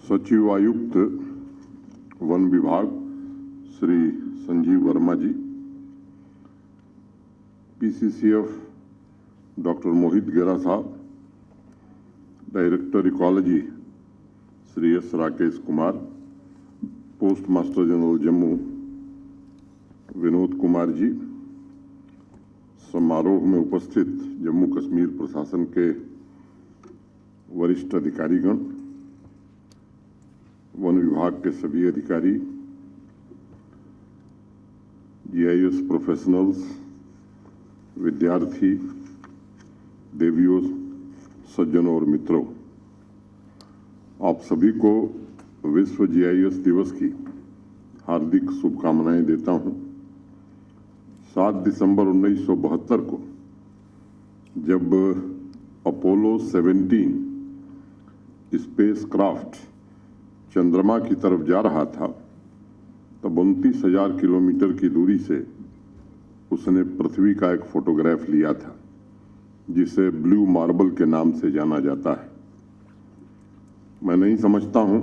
सचिव आयुक्त वन विभाग श्री संजीव वर्मा जी, पीसीसीएफ डॉक्टर मोहित गेरा साहब, director ecology Shri S Rakesh Kumar, post master general Jammu Vinod Kumar ji, समारोह में उपस्थित जम्मू कश्मीर प्रशासन के वरिष्ठ अधिकारीगण, वन विभाग के सभी अधिकारी, जीआईएस प्रोफेशनल्स, विद्यार्थी, देवियों, सज्जनों और मित्रों, आप सभी को विश्व जीआईएस दिवस की हार्दिक शुभकामनाएं देता हूं। 7 दिसंबर 1972 को जब अपोलो 17 स्पेसक्राफ्ट चंद्रमा की तरफ जा रहा था, तब 29,000 किलोमीटर की दूरी से उसने पृथ्वी का एक फोटोग्राफ लिया था, जिसे ब्लू मार्बल के नाम से जाना जाता है। मैं नहीं समझता हूं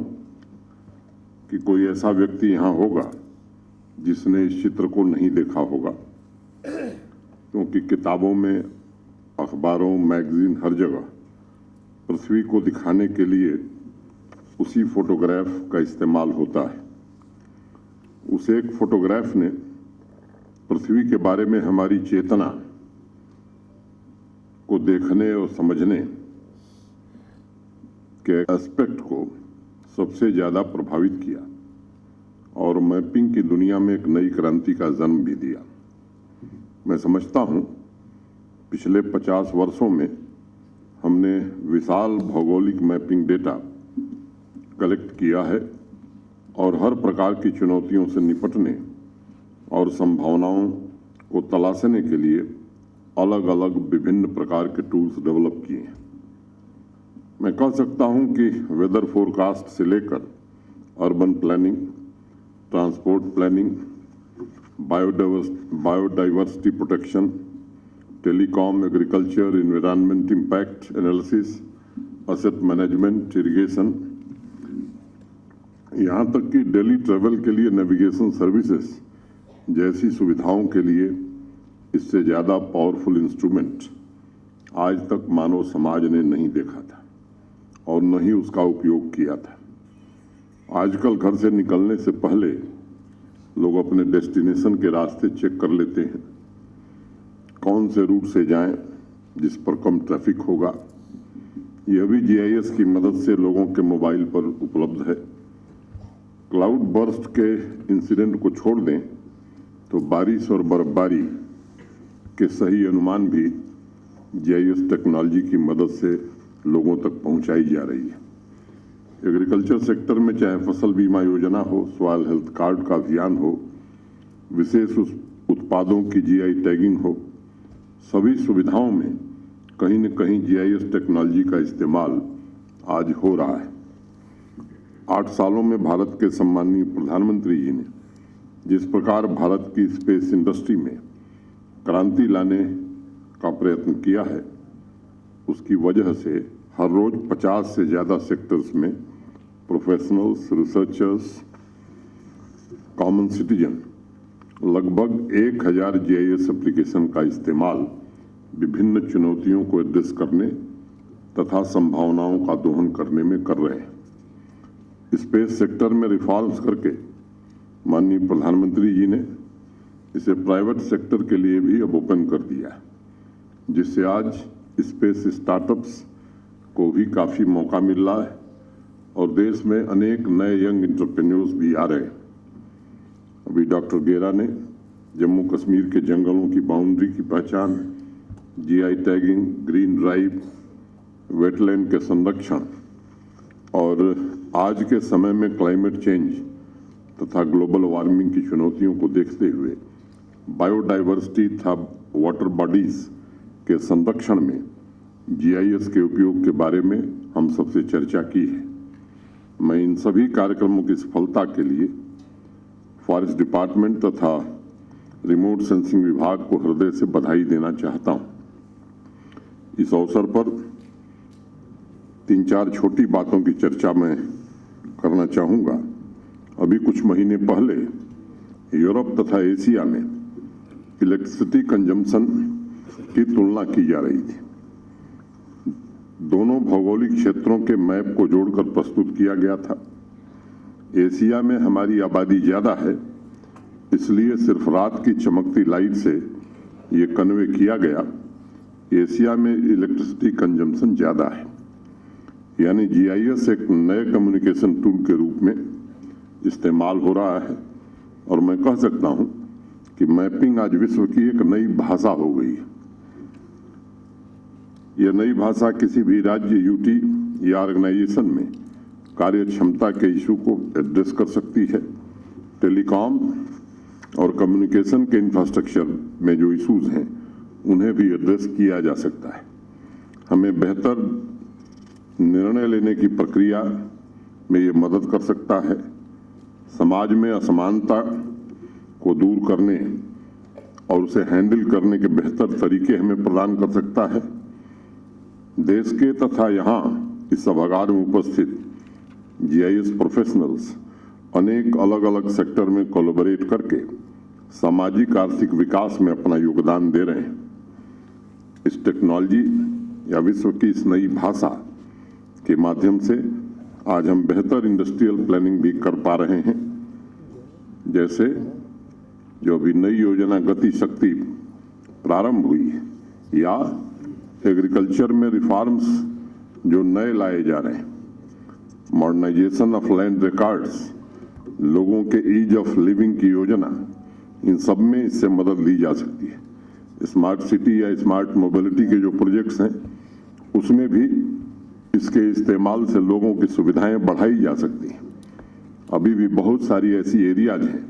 कि कोई ऐसा व्यक्ति यहां होगा जिसने इस चित्र को नहीं देखा होगा, क्योंकि किताबों में, अखबारों, मैगजीन, हर जगह पृथ्वी को दिखाने के लिए उसी फोटोग्राफ का इस्तेमाल होता है। उस एक फोटोग्राफ ने पृथ्वी के बारे में हमारी चेतना को देखने और समझने के एस्पेक्ट को सबसे ज्यादा प्रभावित किया और मैपिंग की दुनिया में एक नई क्रांति का जन्म भी दिया। मैं समझता हूं पिछले 50 वर्षों में हमने विशाल भौगोलिक मैपिंग डेटा कलेक्ट किया है और हर प्रकार की चुनौतियों से निपटने और संभावनाओं को तलाशने के लिए अलग अलग विभिन्न प्रकार के टूल्स डेवलप किए हैं। मैं कह सकता हूं कि वेदर फोरकास्ट से लेकर urban planning, transport planning, biodiversity protection, telecom, agriculture, environment impact analysis, asset management, irrigation, यहाँ तक कि डेली ट्रैवल के लिए नेविगेशन सर्विसेज जैसी सुविधाओं के लिए इससे ज़्यादा पावरफुल इंस्ट्रूमेंट आज तक मानव समाज ने नहीं देखा था और न ही उसका उपयोग किया था। आजकल घर से निकलने से पहले लोग अपने डेस्टिनेशन के रास्ते चेक कर लेते हैं, कौन से रूट से जाएं जिस पर कम ट्रैफिक होगा। यह भी जीआईएस की मदद से लोगों के मोबाइल पर उपलब्ध है। क्लाउड बर्स्ट के इंसिडेंट को छोड़ दें तो बारिश और बर्फबारी के सही अनुमान भी जीआईएस टेक्नोलॉजी की मदद से लोगों तक पहुंचाई जा रही है। एग्रीकल्चर सेक्टर में चाहे फसल बीमा योजना हो, सॉइल हेल्थ कार्ड का अभियान हो, विशेष उत्पादों की जीआई टैगिंग हो, सभी सुविधाओं में कहीं न कहीं जीआईएस टेक्नोलॉजी का इस्तेमाल आज हो रहा है। 8 सालों में भारत के सम्माननीय प्रधानमंत्री जी ने जिस प्रकार भारत की स्पेस इंडस्ट्री में क्रांति लाने का प्रयत्न किया है, उसकी वजह से हर रोज 50 से ज़्यादा सेक्टर्स में प्रोफेशनल्स, रिसर्चर्स, कॉमन सिटीजन लगभग 1000 जीआईएस एप्लीकेशन का इस्तेमाल विभिन्न चुनौतियों को एड्रेस करने तथा संभावनाओं का दोहन करने में कर रहे हैं। स्पेस सेक्टर में रिफॉर्म्स करके माननीय प्रधानमंत्री जी ने इसे प्राइवेट सेक्टर के लिए भी अब ओपन कर दिया है, जिससे आज स्पेस स्टार्टअप्स को भी काफ़ी मौका मिल रहा है और देश में अनेक नए यंग एंटरप्रेन्योर्स भी आ रहे हैं। अभी डॉक्टर गेरा ने जम्मू कश्मीर के जंगलों की बाउंड्री की पहचान, GI tagging, green drive, wetland के संरक्षण और आज के समय में क्लाइमेट चेंज तथा ग्लोबल वार्मिंग की चुनौतियों को देखते हुए बायोडाइवर्सिटी तथा वाटर बॉडीज के संरक्षण में जीआईएस के उपयोग के बारे में हम सबसे चर्चा की है। मैं इन सभी कार्यक्रमों की सफलता के लिए फॉरेस्ट डिपार्टमेंट तथा रिमोट सेंसिंग विभाग को हृदय से बधाई देना चाहता हूं। इस अवसर पर 3-4 छोटी बातों की चर्चा मैं करना चाहूँगा। अभी कुछ महीने पहले यूरोप तथा एशिया में इलेक्ट्रिसिटी कंजम्पशन की तुलना की जा रही थी। दोनों भौगोलिक क्षेत्रों के मैप को जोड़कर प्रस्तुत किया गया था। एशिया में हमारी आबादी ज़्यादा है, इसलिए सिर्फ रात की चमकती लाइट से ये कन्वे किया गया। एशिया में इलेक्ट्रिसिटी कंजम्पशन ज़्यादा है, यानी जीआईएस एक नए कम्युनिकेशन टूल के रूप में इस्तेमाल हो रहा है। और मैं कह सकता हूं कि मैपिंग आज विश्व की एक नई भाषा हो गई है। यह नई भाषा किसी भी राज्य, यूटी या ऑर्गेनाइजेशन में कार्य क्षमता के इशू को एड्रेस कर सकती है। टेलीकॉम और कम्युनिकेशन के इंफ्रास्ट्रक्चर में जो इश्यूज हैं उन्हें भी एड्रेस किया जा सकता है। हमें बेहतर निर्णय लेने की प्रक्रिया में ये मदद कर सकता है। समाज में असमानता को दूर करने और उसे हैंडल करने के बेहतर तरीके हमें प्रदान कर सकता है। देश के तथा यहाँ इस सभागार में उपस्थित जीआईएस प्रोफेशनल्स अनेक अलग अलग सेक्टर में कोलैबोरेट करके सामाजिक आर्थिक विकास में अपना योगदान दे रहे हैं। इस टेक्नोलॉजी या विश्व की इस नई भाषा के माध्यम से आज हम बेहतर इंडस्ट्रियल प्लानिंग भी कर पा रहे हैं। जैसे जो अभी नई योजना गति शक्ति प्रारंभ हुई है, या एग्रीकल्चर में रिफॉर्म्स जो नए लाए जा रहे हैं, मॉडर्नाइजेशन ऑफ लैंड रिकॉर्ड्स, लोगों के ईज ऑफ लिविंग की योजना, इन सब में इससे मदद ली जा सकती है। स्मार्ट सिटी या स्मार्ट मोबिलिटी के जो प्रोजेक्ट्स हैं उसमें भी इसके इस्तेमाल से लोगों की सुविधाएं बढ़ाई जा सकती हैं। अभी भी बहुत सारी ऐसी एरियाज हैं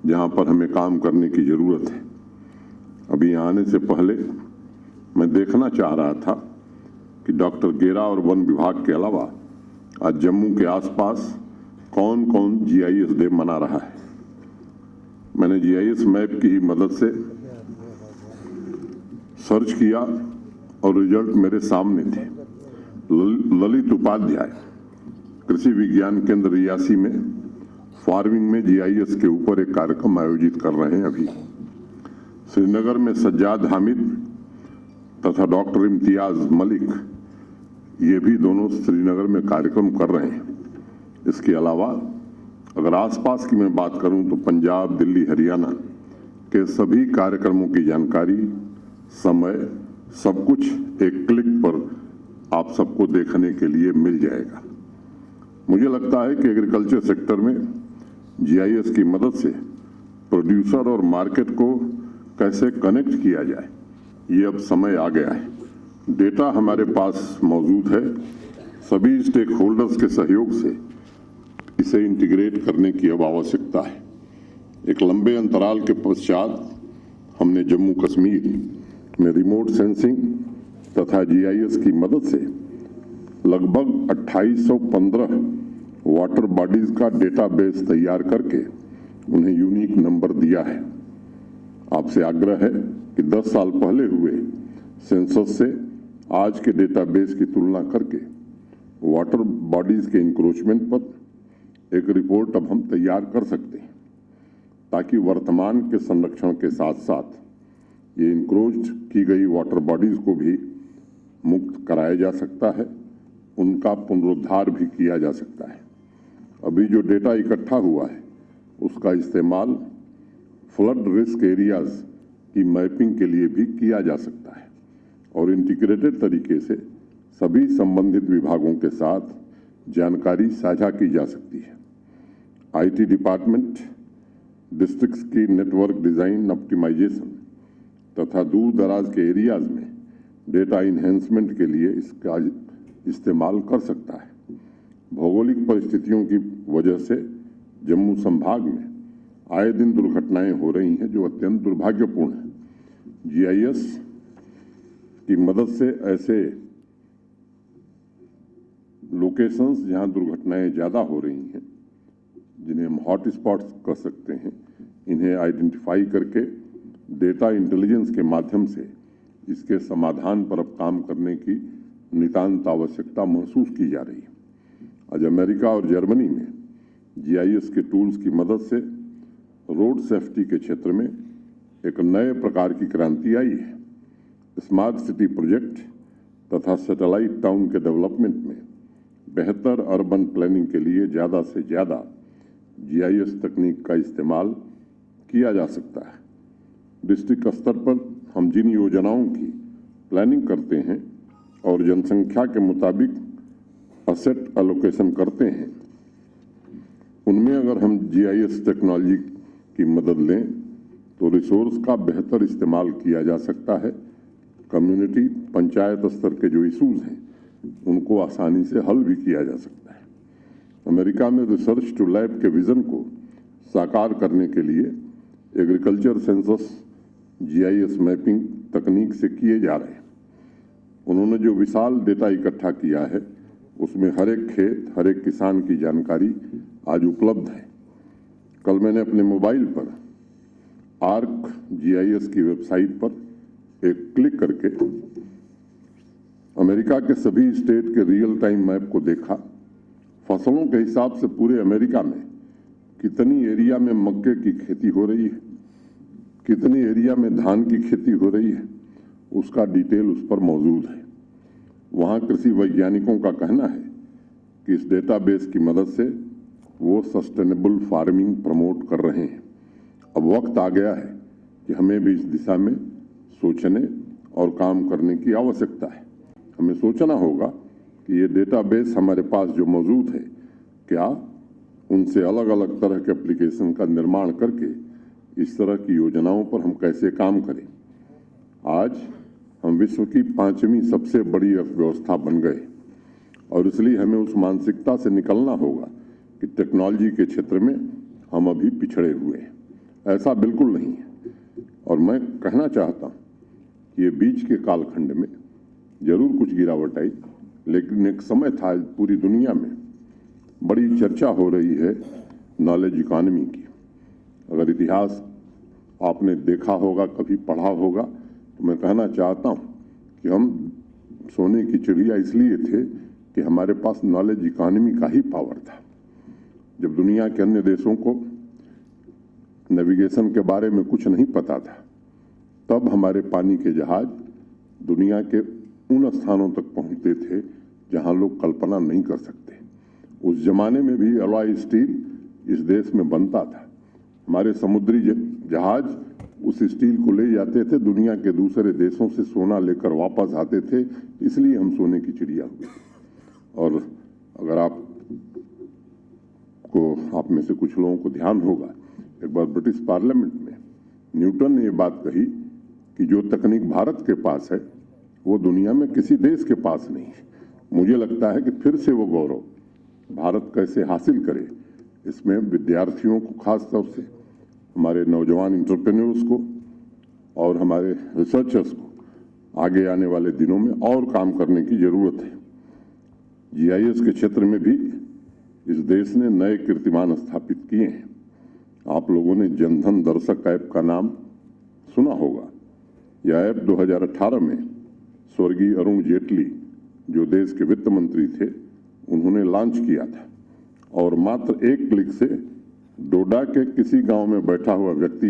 जहां पर हमें काम करने की ज़रूरत है। अभी यहाँ आने से पहले मैं देखना चाह रहा था कि डॉक्टर गेरा और वन विभाग के अलावा आज जम्मू के आसपास कौन कौन जीआईएस डे मना रहा है। मैंने जीआईएस मैप की ही मदद से सर्च किया और रिजल्ट मेरे सामने थे। ललित उपाध्याय कृषि विज्ञान केंद्र रियासी में फार्मिंग में जीआईएस के ऊपर एक कार्यक्रम आयोजित कर रहे हैं। अभी श्रीनगर में सज्जाद हामिद तथा डॉक्टर इम्तियाज मलिक, ये भी दोनों श्रीनगर में कार्यक्रम कर रहे हैं। इसके अलावा अगर आसपास की मैं बात करूं तो पंजाब, दिल्ली, हरियाणा के सभी कार्यक्रमों की जानकारी, समय, सब कुछ एक क्लिक पर आप सबको देखने के लिए मिल जाएगा। मुझे लगता है कि एग्रीकल्चर सेक्टर में जीआईएस की मदद से प्रोड्यूसर और मार्केट को कैसे कनेक्ट किया जाए, ये अब समय आ गया है। डेटा हमारे पास मौजूद है। सभी स्टेक होल्डर्स के सहयोग से इसे इंटीग्रेट करने की अब आवश्यकता है। एक लंबे अंतराल के पश्चात हमने जम्मू कश्मीर में रिमोट सेंसिंग तथा जीआईएस की मदद से लगभग 2815 वाटर बॉडीज का डेटाबेस तैयार करके उन्हें यूनिक नंबर दिया है। आपसे आग्रह है कि 10 साल पहले हुए सेंसस से आज के डेटाबेस की तुलना करके वाटर बॉडीज के इंक्रोचमेंट पर एक रिपोर्ट अब हम तैयार कर सकते हैं, ताकि वर्तमान के संरक्षण के साथ साथ ये इंक्रोच की गई वाटर बॉडीज को भी मुक्त कराया जा सकता है, उनका पुनरुद्धार भी किया जा सकता है। अभी जो डेटा इकट्ठा हुआ है उसका इस्तेमाल फ्लड रिस्क एरियाज की मैपिंग के लिए भी किया जा सकता है और इंटीग्रेटेड तरीके से सभी संबंधित विभागों के साथ जानकारी साझा की जा सकती है। आईटी डिपार्टमेंट डिस्ट्रिक्ट्स की नेटवर्क डिज़ाइन ऑप्टिमाइजेशन तथा दूर दराज के एरियाज में डेटा इन्हेंसमेंट के लिए इसका इस्तेमाल कर सकता है। भौगोलिक परिस्थितियों की वजह से जम्मू संभाग में आए दिन दुर्घटनाएं हो रही हैं जो अत्यंत दुर्भाग्यपूर्ण है। जीआईएस की मदद से ऐसे लोकेशंस जहां दुर्घटनाएं ज़्यादा हो रही हैं, जिन्हें हम हॉट स्पॉट्स कह सकते हैं, इन्हें आइडेंटिफाई करके डेटा इंटेलिजेंस के माध्यम से इसके समाधान पर अब काम करने की नितांत आवश्यकता महसूस की जा रही है। आज अमेरिका और जर्मनी में जीआईएस के टूल्स की मदद से रोड सेफ्टी के क्षेत्र में एक नए प्रकार की क्रांति आई है। स्मार्ट सिटी प्रोजेक्ट तथा सैटेलाइट टाउन के डेवलपमेंट में बेहतर अर्बन प्लानिंग के लिए ज़्यादा से ज़्यादा जीआईएस तकनीक का इस्तेमाल किया जा सकता है। डिस्ट्रिक्ट स्तर पर हम जिन योजनाओं की प्लानिंग करते हैं और जनसंख्या के मुताबिक असेट एलोकेशन करते हैं, उनमें अगर हम जीआईएस टेक्नोलॉजी की मदद लें तो रिसोर्स का बेहतर इस्तेमाल किया जा सकता है। कम्युनिटी पंचायत स्तर के जो इशूज़ हैं उनको आसानी से हल भी किया जा सकता है। अमेरिका में रिसर्च टू लैब के विज़न को साकार करने के लिए एग्रीकल्चर सेंसस जीआईएस मैपिंग तकनीक से किए जा रहे हैं। उन्होंने जो विशाल डेटा इकट्ठा किया है उसमें हर एक खेत, हर एक किसान की जानकारी आज उपलब्ध है। कल मैंने अपने मोबाइल पर आर्क जीआईएस की वेबसाइट पर एक क्लिक करके अमेरिका के सभी स्टेट के रियल टाइम मैप को देखा। फसलों के हिसाब से पूरे अमेरिका में कितनी एरिया में मक्के की खेती हो रही है, कितनी एरिया में धान की खेती हो रही है, उसका डिटेल उस पर मौजूद है। वहाँ कृषि वैज्ञानिकों का कहना है कि इस डेटाबेस की मदद से वो सस्टेनेबल फार्मिंग प्रमोट कर रहे हैं। अब वक्त आ गया है कि हमें भी इस दिशा में सोचने और काम करने की आवश्यकता है। हमें सोचना होगा कि ये डेटाबेस हमारे पास जो मौजूद है, क्या उनसे अलग अलग तरह के एप्लीकेशन का निर्माण करके इस तरह की योजनाओं पर हम कैसे काम करें। आज हम विश्व की 5वीं सबसे बड़ी अर्थव्यवस्था बन गए और इसलिए हमें उस मानसिकता से निकलना होगा कि टेक्नोलॉजी के क्षेत्र में हम अभी पिछड़े हुए हैं। ऐसा बिल्कुल नहीं है। और मैं कहना चाहता हूँ कि ये बीच के कालखंड में जरूर कुछ गिरावट आई, लेकिन एक समय था पूरी दुनिया में बड़ी चर्चा हो रही है नॉलेज इकॉनमी की। अगर इतिहास आपने देखा होगा, कभी पढ़ा होगा, तो मैं कहना चाहता हूँ कि हम सोने की चिड़िया इसलिए थे कि हमारे पास नॉलेज इकॉनमी का ही पावर था। जब दुनिया के अन्य देशों को नेविगेशन के बारे में कुछ नहीं पता था, तब हमारे पानी के जहाज दुनिया के उन स्थानों तक पहुंचते थे जहां लोग कल्पना नहीं कर सकते। उस जमाने में भी अलॉय स्टील इस देश में बनता था। हमारे समुद्री जहाज उस स्टील को ले जाते थे, दुनिया के दूसरे देशों से सोना लेकर वापस आते थे, इसलिए हम सोने की चिड़िया हुए। और अगर आप में से कुछ लोगों को ध्यान होगा, एक बार ब्रिटिश पार्लियामेंट में न्यूटन ने ये बात कही कि जो तकनीक भारत के पास है वो दुनिया में किसी देश के पास नहीं है। मुझे लगता है कि फिर से वो गौरव भारत कैसे हासिल करे, इसमें विद्यार्थियों को, खास तौर से हमारे नौजवान एंटरप्रेन्योर्स को और हमारे रिसर्चर्स को आगे आने वाले दिनों में और काम करने की ज़रूरत है। जीआईएस के क्षेत्र में भी इस देश ने नए कीर्तिमान स्थापित किए हैं। आप लोगों ने जनधन दर्शक ऐप का नाम सुना होगा। यह ऐप 2018 में स्वर्गीय अरुण जेटली, जो देश के वित्त मंत्री थे, उन्होंने लॉन्च किया था और मात्र एक क्लिक से डोडा के किसी गांव में बैठा हुआ व्यक्ति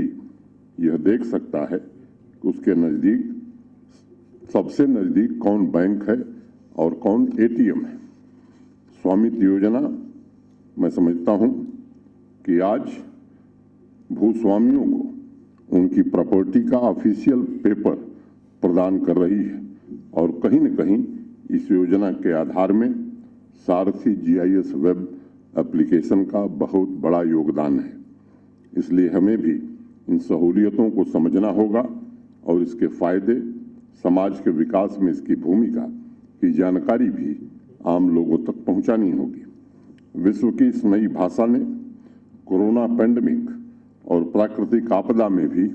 यह देख सकता है कि उसके नज़दीक, सबसे नज़दीक कौन बैंक है और कौन एटीएम है। स्वामित्व योजना, मैं समझता हूं कि आज भूस्वामियों को उनकी प्रॉपर्टी का ऑफिशियल पेपर प्रदान कर रही है और कहीं न कहीं इस योजना के आधार में सारथी जीआईएस वेब एप्लीकेशन का बहुत बड़ा योगदान है। इसलिए हमें भी इन सहूलियतों को समझना होगा और इसके फायदे, समाज के विकास में इसकी भूमिका की जानकारी भी आम लोगों तक पहुंचानी होगी। विश्व की इस नई भाषा ने कोरोना पैंडेमिक और प्राकृतिक आपदा में भी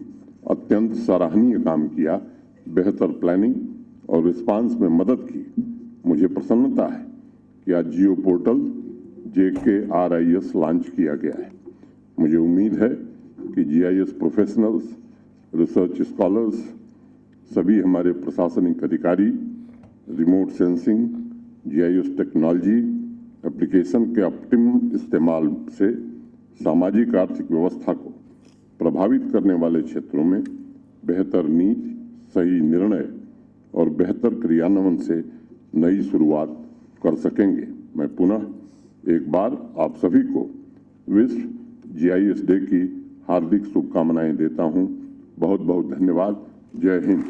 अत्यंत सराहनीय काम किया, बेहतर प्लानिंग और रिस्पांस में मदद की। मुझे प्रसन्नता है कि आज जियो पोर्टल JKRIS लॉन्च किया गया है। मुझे उम्मीद है कि जीआईएस प्रोफेशनल्स, रिसर्च स्कॉलर्स, सभी हमारे प्रशासनिक अधिकारी remote sensing, GIS technology application के ऑप्टिमम इस्तेमाल से सामाजिक आर्थिक व्यवस्था को प्रभावित करने वाले क्षेत्रों में बेहतर नीति, सही निर्णय और बेहतर क्रियान्वयन से नई शुरुआत कर सकेंगे। मैं पुनः एक बार आप सभी को विश्व GIS डे की हार्दिक शुभकामनाएं देता हूं। बहुत बहुत धन्यवाद। जय हिंद।